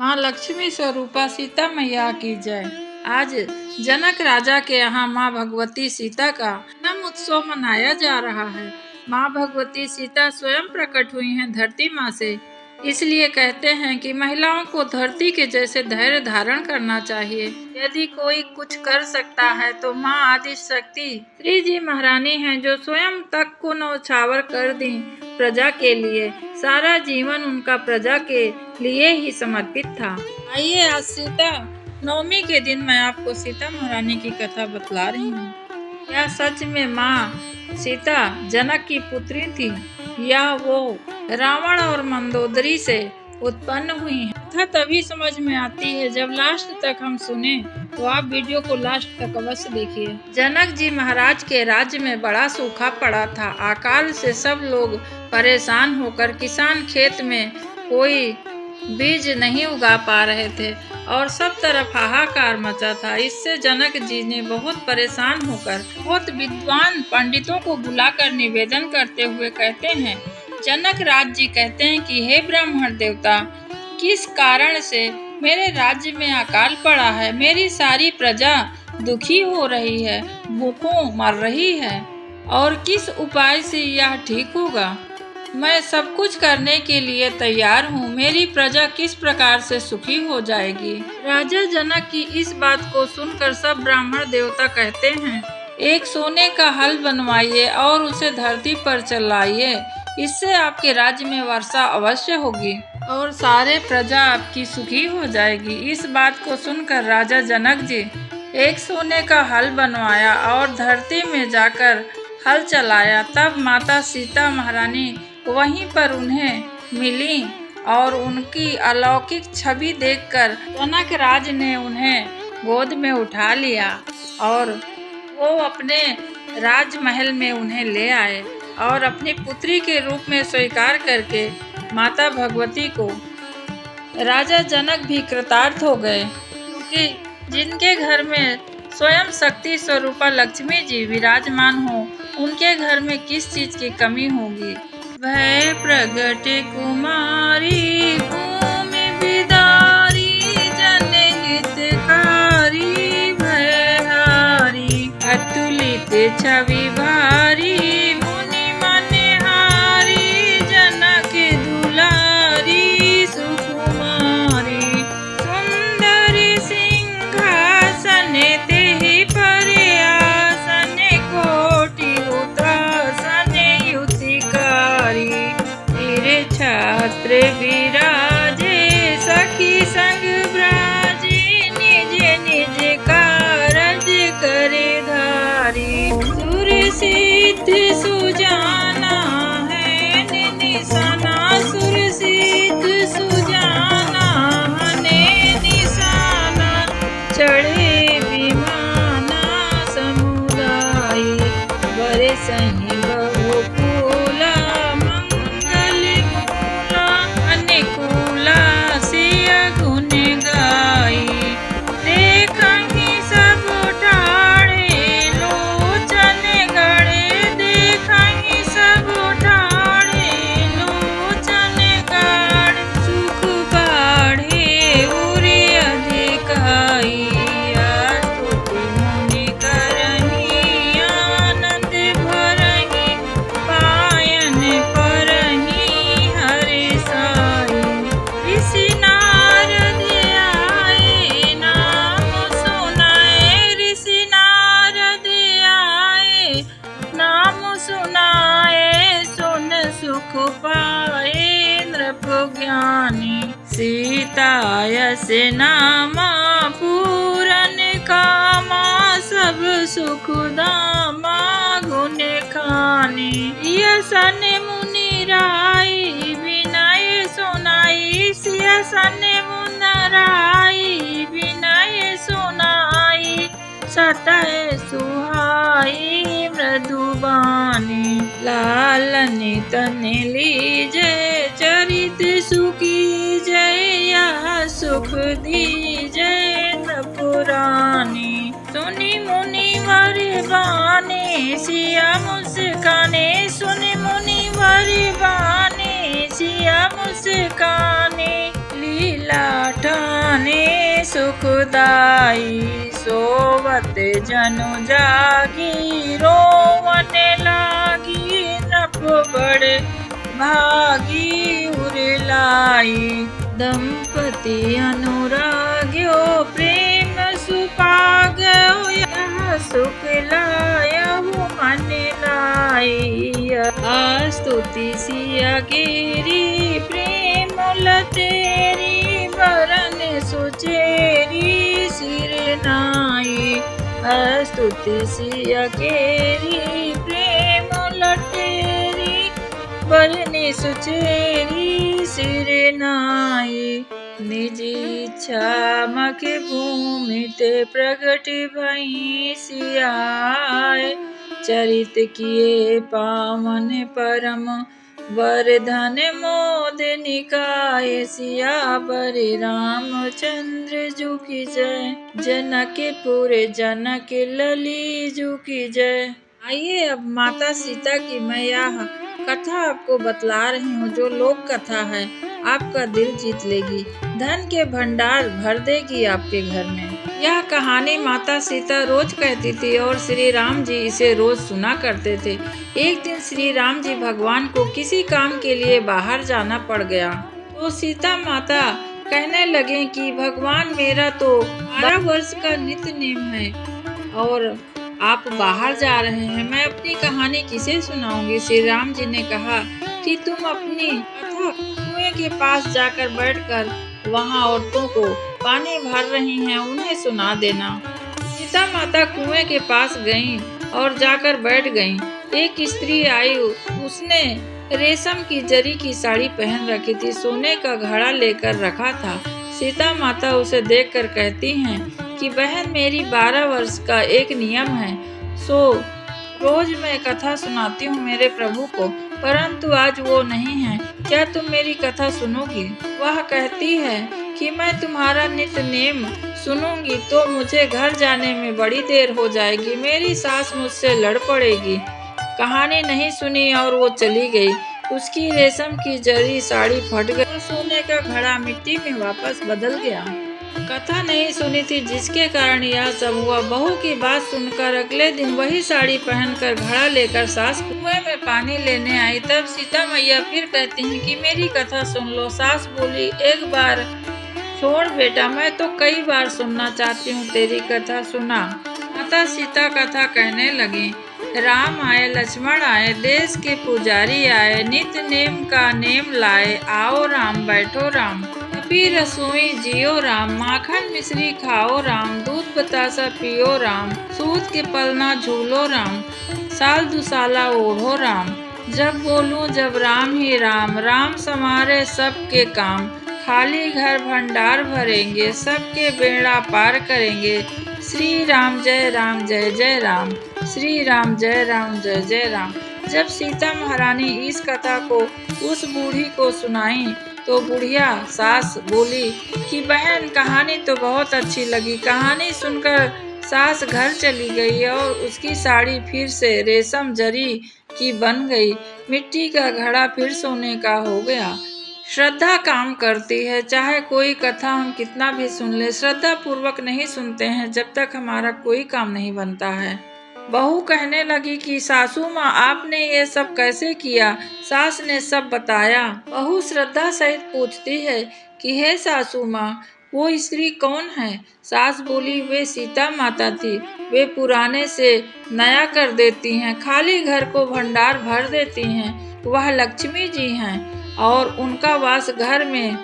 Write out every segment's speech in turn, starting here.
माँ लक्ष्मी स्वरूपा सीता मैया की जय। आज जनक राजा के यहाँ माँ भगवती सीता का जन्म उत्सव मनाया जा रहा है। माँ भगवती सीता स्वयं प्रकट हुई हैं धरती माँ से, इसलिए कहते हैं कि महिलाओं को धरती के जैसे धैर्य धारण करना चाहिए। यदि कोई कुछ कर सकता है तो माँ आदि शक्ति श्री जी महारानी हैं, जो स्वयं तक को न्यौछावर कर दी प्रजा के लिए। सारा जीवन उनका प्रजा के लिए ही समर्पित था। आइए आज सीता नवमी के दिन मैं आपको सीता महारानी की कथा बतला रही हूँ। क्या सच में माँ सीता जनक की पुत्री थी या वो रावण और मंदोदरी से उत्पन्न हुई है? कथा तभी समझ में आती है जब लास्ट तक हम सुने, तो आप वीडियो को लास्ट तक अवश्य देखिए। जनक जी महाराज के राज्य में बड़ा सूखा पड़ा था। अकाल से सब लोग परेशान होकर किसान खेत में कोई बीज नहीं उगा पा रहे थे और सब तरफ हाहाकार मचा था। इससे जनक जी ने बहुत परेशान होकर बहुत विद्वान पंडितों को बुलाकर निवेदन करते हुए कहते हैं, जनक राज जी कहते हैं कि हे ब्राह्मण देवता, किस कारण से मेरे राज्य में अकाल पड़ा है? मेरी सारी प्रजा दुखी हो रही है, भूखों मर रही है, और किस उपाय से यह ठीक होगा? मैं सब कुछ करने के लिए तैयार हूँ। मेरी प्रजा किस प्रकार से सुखी हो जाएगी? राजा जनक की इस बात को सुनकर सब ब्राह्मण देवता कहते हैं, एक सोने का हल बनवाइए और उसे धरती पर चलाइए। इससे आपके राज्य में वर्षा अवश्य होगी और सारे प्रजा आपकी सुखी हो जाएगी। इस बात को सुनकर राजा जनक जी एक सोने का हल बनवाया और धरती में जाकर हल चलाया। तब माता सीता महारानी वहीं पर उन्हें मिली और उनकी अलौकिक छवि देखकर जनक राज ने उन्हें गोद में उठा लिया और वो अपने राजमहल में उन्हें ले आए और अपनी पुत्री के रूप में स्वीकार करके माता भगवती को राजा जनक भी कृतार्थ हो गए, क्योंकि जिनके घर में स्वयं शक्ति स्वरूपा लक्ष्मी जी विराजमान हो, उनके घर में किस चीज की कमी होगी। भय प्रगट कुमारी भूमि बिदारी, जनहितकारी भयहारी, अतुलित छवि भारी, मुनि मनहारी, जनक दुलारी सुकुमारी, सुंदरी सिंहासन तेहि पर आसन, कोटि हुतासन युतिकारी, तीर छात्र विराजे, सखी संग ब्राजे, निज निज कारज करे धारी, सुर सिद्ध सुजाना है निशाना, सुर सिद्ध सुजाना है निशाना, चढ़े विमाना समुदायी, बरसहि बहुकुला, मंगल मूला, अनुकूला सिय गुण गाई, देखहि सब ठाढ़े लोचन गढ़े, देखहि सब ठाढ़े लोचन गढ़, सुख बाढ़े उरि अधिकाई, स्तुति मुनि करहि आनंद भरहि, पायन परहि हरि साई, ऋषि नारद आए नाम सुनाए, ऋषि नारद आए नाम सुनाए, सुन सुख पाए नृप ज्ञानी, सीता यस नामा पूरन कामा, सब सुख दामा गुण खानी, यसन मुनि राई विनय सुनाई, सियसन मुन राई विनय सुनाई, सतय सुहाई मृदुबानी, लालन तन लीजे चरित सुखी जय, यह सुख दीजे न पुरानी, सुनि मुनि वर बाने सिया मुस्काने, सुनि मुनि वर बाने सिया मुस्काने, लीला सुखदाई। सोवत जनु जागी रोवन लागी, नभ बड़े भागी उरलाई। दंपति अनुराग्यो प्रेम सुपाग्यो, यह सुख लायहु मन लाई। स्तुति सिया गिरी प्रेम लतेरी, वरन सुचेरी सिर नाई। स्तुति सिया गिरी प्रेम लतेरी, वरन सुचेरी सिर नाई। निज इच्छा मख भूमि ते प्रगट भई सियाए, चरित किए पावन परम वरधन मोद निकाय। सियावर रामचंद्र जू की जय, जनकपुर जनक लली जू की जय। आइए अब माता सीता की मैं यह कथा आपको बतला रही हूँ, जो लोक कथा है, आपका दिल जीत लेगी, धन के भंडार भर देगी आपके घर में। यह कहानी माता सीता रोज कहती थी और श्री राम जी इसे रोज सुना करते थे। एक दिन श्री राम जी भगवान को किसी काम के लिए बाहर जाना पड़ गया, तो सीता माता कहने लगे कि भगवान, मेरा तो 12 वर्ष का नित्य नेम है और आप बाहर जा रहे हैं, मैं अपनी कहानी किसे सुनाऊंगी। श्री राम जी ने कहा कि तुम अपनी कथा कुएं के पास जाकर बैठकर वहां औरतों को पानी भर रही हैं, उन्हें सुना देना। सीता माता कुएं के पास गईं और जाकर बैठ गईं। एक स्त्री आई, उसने रेशम की जरी की साड़ी पहन रखी थी, सोने का घड़ा लेकर रखा था। सीता माता उसे देखकर कहती हैं कि बहन, मेरी 12 वर्ष का एक नियम है, सो रोज मैं कथा सुनाती हूँ मेरे प्रभु को, परंतु आज वो नहीं है, क्या तुम मेरी कथा सुनोगी? वह कहती है कि मैं तुम्हारा नित्य नेम सुनूंगी तो मुझे घर जाने में बड़ी देर हो जाएगी, मेरी सास मुझसे लड़ पड़ेगी। कहानी नहीं सुनी और वो चली गई। उसकी रेशम की जरी साड़ी फट गई और सोने का घड़ा मिट्टी में वापस बदल गया। कथा नहीं सुनी थी, जिसके कारण यह सब हुआ। बहू की बात सुनकर अगले दिन वही साड़ी पहनकर घड़ा लेकर सास कुएं में पानी लेने आई। तब सीता मैया फिर कहती हैं कि मेरी कथा सुन लो। सास बोली, एक बार छोड़ बेटा, मैं तो कई बार सुनना चाहती हूँ तेरी कथा, सुना। माता सीता कथा कहने लगी। राम आए लक्ष्मण आए, देश के पुजारी आए, नित्य नेम का नेम लाए, आओ राम बैठो राम, कपी रसोई जियो राम, माखन मिश्री खाओ राम, दूध बतासा पियो राम, सूत के पलना झूलो राम, साल दुसाला ओढ़ो राम। जब बोलूं जब राम ही राम, राम समारे सबके काम, खाली घर भंडार भरेंगे, सबके बेड़ा पार करेंगे। श्री राम जय जय राम, श्री राम जय जय राम। जब सीता महारानी इस कथा को उस बूढ़ी को सुनाई तो बुढ़िया सास बोली कि बहन, कहानी तो बहुत अच्छी लगी। कहानी सुनकर सास घर चली गई और उसकी साड़ी फिर से रेशम जरी की बन गई, मिट्टी का घड़ा फिर सोने का हो गया। श्रद्धा काम करती है। चाहे कोई कथा हम कितना भी सुन ले, श्रद्धा पूर्वक नहीं सुनते हैं जब तक हमारा कोई काम नहीं बनता है। बहू कहने लगी कि सासू माँ, आपने ये सब कैसे किया? सास ने सब बताया। बहू श्रद्धा सहित पूछती है कि हे सासू माँ, वो स्त्री कौन है? सास बोली, वे सीता माता थी, वे पुराने से नया कर देती हैं, खाली घर को भंडार भर देती हैं। वह लक्ष्मी जी हैं और उनका वास घर में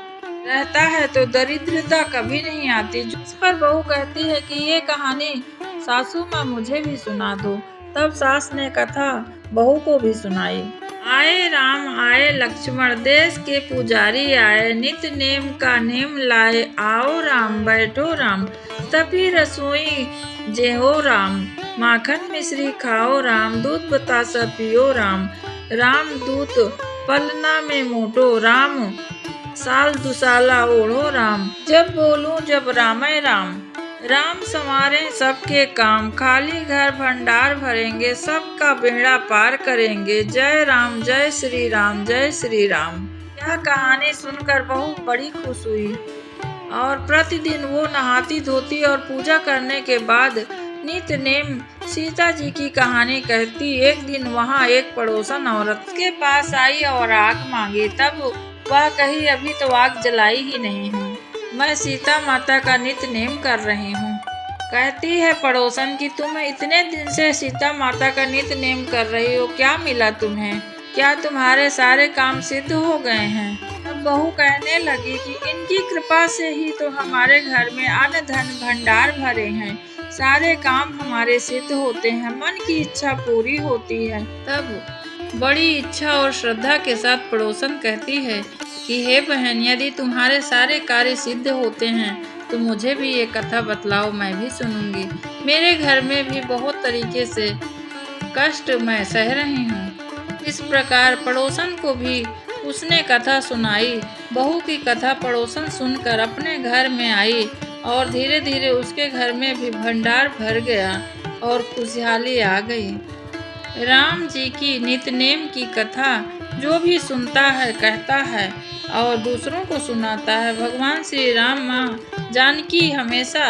रहता है तो दरिद्रता कभी नहीं आती। जिस पर बहू कहती है कि ये कहानी सासू माँ मुझे भी सुना दो। तब सास ने कथा बहू को भी सुनाई। आए राम आए लक्ष्मण, देश के पुजारी आए, नित्य नेम का नेम लाए, आओ राम बैठो राम, तभी रसोई जेहो राम, माखन मिश्री खाओ राम, दूध बतासा पियो राम, राम दूत पलना में मोटो राम, साल दुसाला ओढ़ो राम। जब बोलूं जब रामय राम, राम संवारे सबके काम, खाली घर भंडार भरेंगे, सबका बेड़ा पार करेंगे। जय राम जय श्री राम जय श्री राम। यह कहानी सुनकर बहू बड़ी खुश हुई और प्रतिदिन वो नहाती धोती और पूजा करने के बाद नित्य नेम सीता जी की कहानी कहती। एक दिन वहाँ एक पड़ोसन औरत उसके पास आई और आग मांगी। तब वह कही, अभी तो आग जलाई ही नहीं हूँ, मैं सीता माता का नित्य नेम कर रही हूँ। कहती है पड़ोसन कि तुम इतने दिन से सीता माता का नित्य नेम कर रही हो, क्या मिला तुम्हें? क्या तुम्हारे सारे काम सिद्ध हो गए हैं? तब बहू कहने लगी कि इनकी कृपा से ही तो हमारे घर में अन्न धन भंडार भरे हैं, सारे काम हमारे सिद्ध होते हैं, मन की इच्छा पूरी होती है। तब बड़ी इच्छा और श्रद्धा के साथ पड़ोसन कहती है कि हे बहन, यदि तुम्हारे सारे कार्य सिद्ध होते हैं तो मुझे भी ये कथा बतलाओ, मैं भी सुनूंगी। मेरे घर में भी बहुत तरीके से कष्ट मैं सह रही हूँ। इस प्रकार पड़ोसन को भी उसने कथा सुनाई। बहू की कथा पड़ोसन सुनकर अपने घर में आई और धीरे धीरे उसके घर में भी भंडार भर गया और खुशहाली आ गई। राम जी की नित्यनेम की कथा जो भी सुनता है, कहता है और दूसरों को सुनाता है, भगवान श्री राम माँ जानकी हमेशा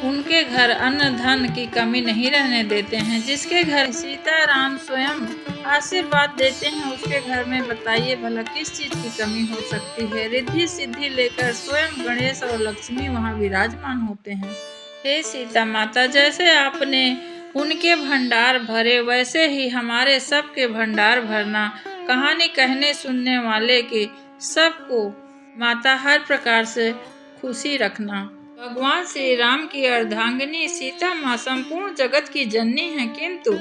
उनके घर अन्न धन की कमी नहीं रहने देते हैं। जिसके घर सीता राम स्वयं आशीर्वाद देते हैं, उसके घर में बताइए भला किस चीज की कमी हो सकती है। रिद्धि सिद्धि लेकर स्वयं गणेश और लक्ष्मी वहाँ विराजमान होते हैं। हे सीता माता, जैसे आपने उनके भंडार भरे, वैसे ही हमारे सबके भंडार भरना। कहानी कहने सुनने वाले के सबको माता हर प्रकार से खुशी रखना। भगवान श्री राम की अर्धांगिनी सीता माँ संपूर्ण जगत की जननी है, किंतु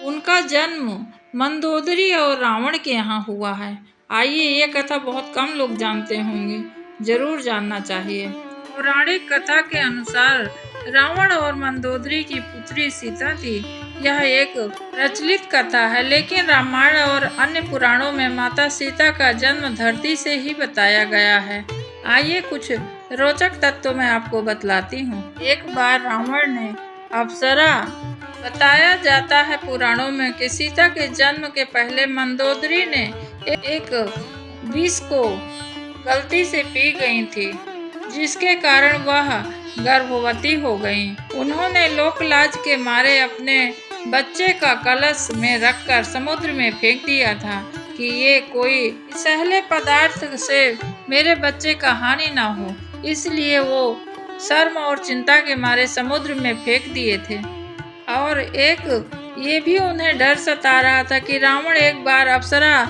उनका जन्म मंदोदरी और रावण के यहाँ हुआ है। आइए, ये कथा बहुत कम लोग जानते होंगे, जरूर जानना चाहिए। पौराणिक कथा के अनुसार रावण और मंदोदरी की पुत्री सीता थी। यह एक प्रचलित कथा है, लेकिन रामायण और अन्य पुराणों में माता सीता का जन्म धरती से ही बताया गया है। आइए, कुछ रोचक तत्व मैं आपको बतलाती हूँ। एक बार रावण ने अप्सरा, बताया जाता है पुराणों में कि सीता के जन्म के पहले मंदोदरी ने एक विष को गलती से पी गई थी, जिसके कारण वह गर्भवती हो गई। उन्होंने लोकलाज के मारे अपने बच्चे का कलश में रखकर समुद्र में फेंक दिया था कि ये कोई सहले पदार्थ से मेरे बच्चे का हानि ना हो, इसलिए वो शर्म और चिंता के मारे समुद्र में फेंक दिए थे। और एक ये भी उन्हें डर सता रहा था कि रावण एक बार अप्सरा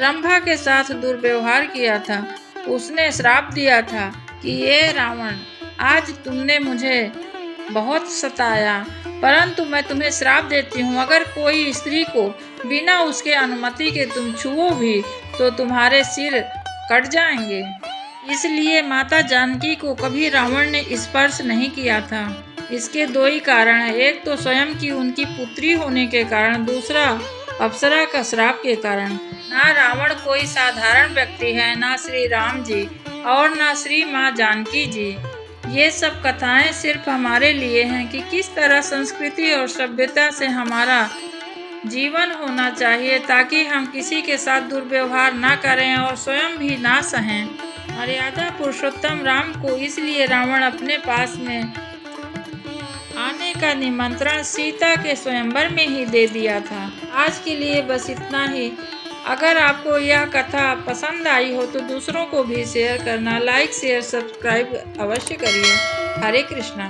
रंभा के साथ दुर्व्यवहार किया था। उसने श्राप दिया था कि ये रावण, आज तुमने मुझे बहुत सताया, परंतु मैं तुम्हें श्राप देती हूँ, अगर कोई स्त्री को बिना उसके अनुमति के तुम छुओ भी तो तुम्हारे सिर कट जाएंगे। इसलिए माता जानकी को कभी रावण ने स्पर्श नहीं किया था। इसके दो ही कारण है, एक तो स्वयं की उनकी पुत्री होने के कारण, दूसरा अप्सरा का श्राप के कारण। ना रावण कोई साधारण व्यक्ति है, ना श्री राम जी और ना श्री माँ जानकी जी। ये सब कथाएं सिर्फ हमारे लिए हैं कि किस तरह संस्कृति और सभ्यता से हमारा जीवन होना चाहिए, ताकि हम किसी के साथ दुर्व्यवहार ना करें और स्वयं भी ना सहें। मर्यादा पुरुषोत्तम राम को इसलिए रावण अपने पास में आने का निमंत्रण सीता के स्वयंवर में ही दे दिया था। आज के लिए बस इतना ही। अगर आपको यह कथा पसंद आई हो तो दूसरों को भी शेयर करना, लाइक शेयर सब्सक्राइब अवश्य करिए। हरे कृष्णा।